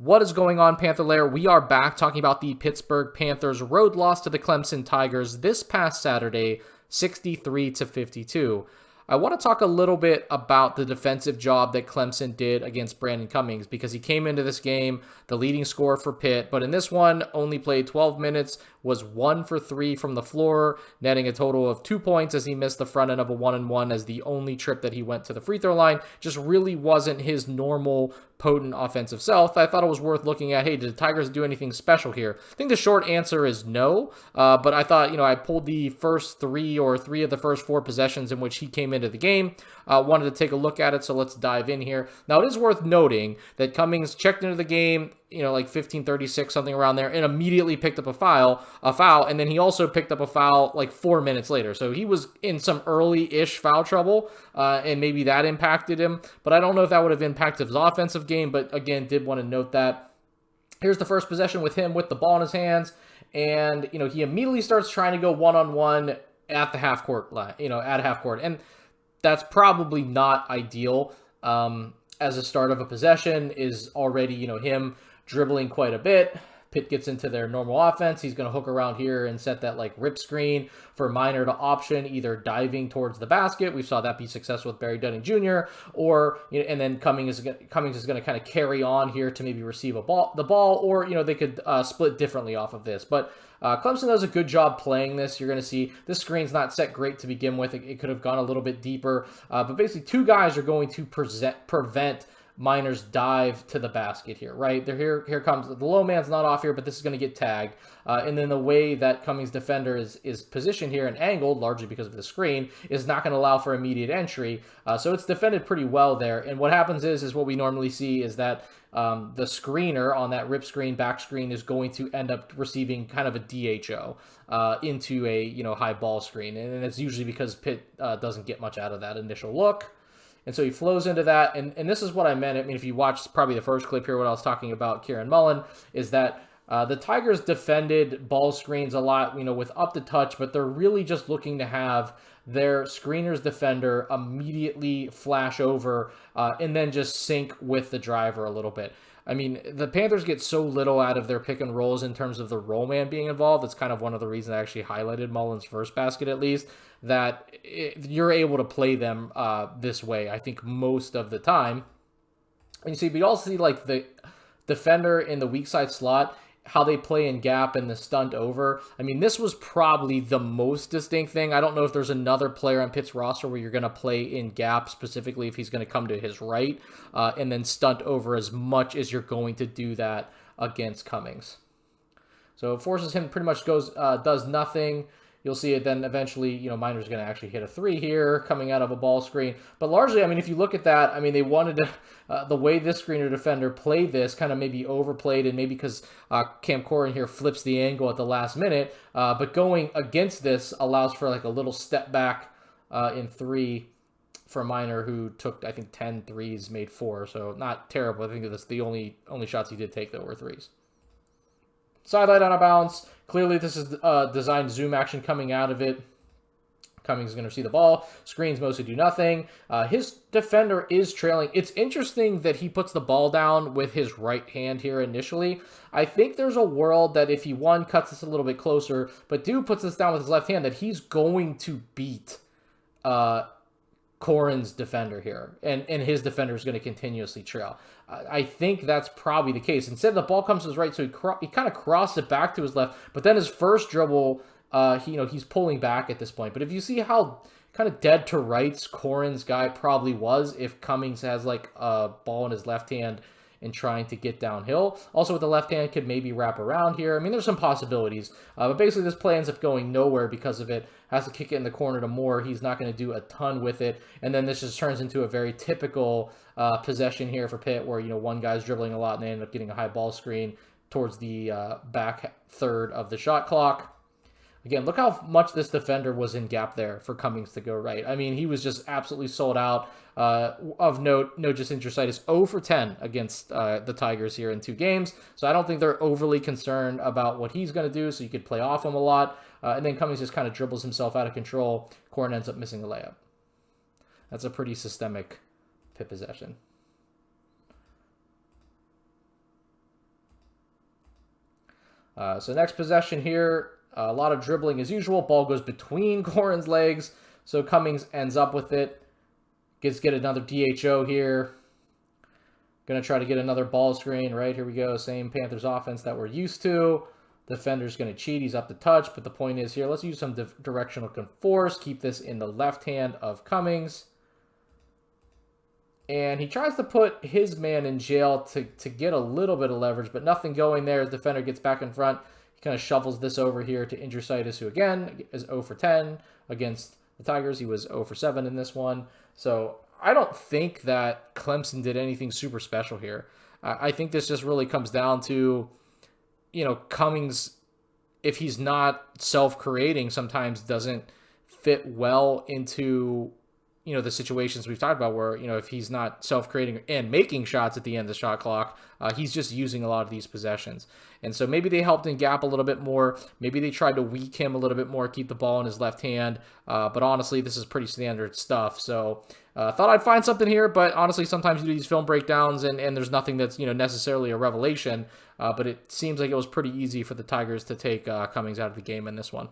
What is going on, Panther Lair? We are back talking about the Pittsburgh Panthers' road loss to the Clemson Tigers this past Saturday, 63-52. I want to talk a little bit about the defensive job that Clemson did against Brandin Cummings, because he came into this game the leading scorer for Pitt, but in this one only played 12 minutes, was 1 for 3 from the floor, netting a total of 2 points as he missed the front end of a 1-and-1 as the only trip that he went to the free throw line. Just really wasn't his normal potent offensive self. I thought it was worth looking at, hey, did the Tigers do anything special here? I think the short answer is no, but I thought, I pulled the first three of the first 4 possessions in which he came into the game. Wanted to take a look at it, so let's dive in here. Now, it is worth noting that Cummings checked into the game, like 15:36, something around there, and immediately picked up a foul, and then he also picked up a foul like 4 minutes later. So he was in some early-ish foul trouble, and maybe that impacted him, but I don't know if that would have impacted his offensive game, but again, did want to note that. Here's the first possession with him with the ball in his hands, and, he immediately starts trying to go one-on-one at the half court line, at half court, and that's probably not ideal as a start of a possession. Is already, him dribbling quite a bit. Pitt gets into their normal offense. He's going to hook around here and set that rip screen for Minor to option, either diving towards the basket. We saw that be successful with Barry Dunning Jr. Or, and then Cummings is going to kind of carry on here to maybe receive the ball, or, they could split differently off of this. But Clemson does a good job playing this. You're going to see this screen's not set great to begin with. It could have gone a little bit deeper. But basically, 2 guys are going to prevent Minor's dive to the basket here, right? Here comes the low man's not off here, but this is going to get tagged. And then the way that Cummings' defender is positioned here and angled, largely because of the screen, is not going to allow for immediate entry. So it's defended pretty well there. And what happens is what we normally see is that the screener on that rip screen, back screen, is going to end up receiving kind of a DHO into a high ball screen. And it's usually because Pitt doesn't get much out of that initial look. And so he flows into that, and this is what I meant. I mean, if you watch probably the first clip here, what I was talking about Kieran Mullen, is that the Tigers defended ball screens a lot, with up the touch, but they're really just looking to have their screener's defender immediately flash over and then just sync with the driver a little bit. I mean, the Panthers get so little out of their pick and rolls in terms of the roll man being involved. It's kind of one of the reasons I actually highlighted Mullen's first basket, at least, that you're able to play them this way, I think, most of the time. And you also see the defender in the weak side slot, how they play in gap and the stunt over. I mean, this was probably the most distinct thing. I don't know if there's another player on Pitt's roster where you're going to play in gap, specifically if he's going to come to his right and then stunt over as much as you're going to do that against Cummings. So it forces him, pretty much does nothing. You'll see it then eventually, Minor's going to actually hit a 3 here coming out of a ball screen. But largely, I mean, if you look at that, I mean, they wanted to, the way this screener defender played this kind of maybe overplayed, and maybe because Cam Corrin here flips the angle at the last minute. But going against this allows for a little step back in 3 for Minor, who took, I think, 10 threes, made 4. So not terrible. I think that's the only shots he did take that were 3s. Sideline on a bounce. Clearly, this is designed zoom action coming out of it. Cummings is going to receive the ball. Screens mostly do nothing. His defender is trailing. It's interesting that he puts the ball down with his right hand here initially. I think there's a world that if he, cuts this a little bit closer, but puts this down with his left hand, that he's going to beat Corrin's defender here, and his defender is going to continuously trail. I think that's probably the case. Instead, the ball comes to his right, so he kind of crossed it back to his left, but then his first dribble, he's pulling back at this point. But if you see how kind of dead to rights Corrin's guy probably was, if Cummings has a ball in his left hand and trying to get downhill. Also with the left hand, could maybe wrap around here. I mean, there's some possibilities. But basically, this play ends up going nowhere because of it. Has to kick it in the corner to Moore. He's not going to do a ton with it. And then this just turns into a very typical possession here for Pitt, where, one guy's dribbling a lot and they end up getting a high ball screen towards the back third of the shot clock. Again, look how much this defender was in gap there for Cummings to go right. I mean, he was just absolutely sold out. Of note, no Interesitis 0 for 10 against the Tigers here in 2 games. So I don't think they're overly concerned about what he's going to do, so you could play off him a lot. And then Cummings just kind of dribbles himself out of control. Corrin ends up missing the layup. That's a pretty systemic Pitt possession. So next possession here, a lot of dribbling as usual. Ball goes between Corin's legs, so Cummings ends up with it. Get another DHO here. Going to try to get another ball screen, right? Here we go. Same Panthers offense that we're used to. Defender's going to cheat. He's up to touch, but the point is here, let's use some directional force. Keep this in the left hand of Cummings. And he tries to put his man in jail to get a little bit of leverage, but nothing going there. The defender gets back in front. He kind of shovels this over here to Indrasitis, who again is 0 for 10 against the Tigers. He was 0 for 7 in this one. So I don't think that Clemson did anything super special here. I think this just really comes down to, Cummings, if he's not self-creating, sometimes doesn't fit well into the situations we've talked about where, if he's not self-creating and making shots at the end of the shot clock, he's just using a lot of these possessions. And so maybe they helped in gap a little bit more. Maybe they tried to weak him a little bit more, keep the ball in his left hand. But honestly, this is pretty standard stuff. So thought I'd find something here, but honestly, sometimes you do these film breakdowns and there's nothing that's, necessarily a revelation. But it seems like it was pretty easy for the Tigers to take Cummings out of the game in this one.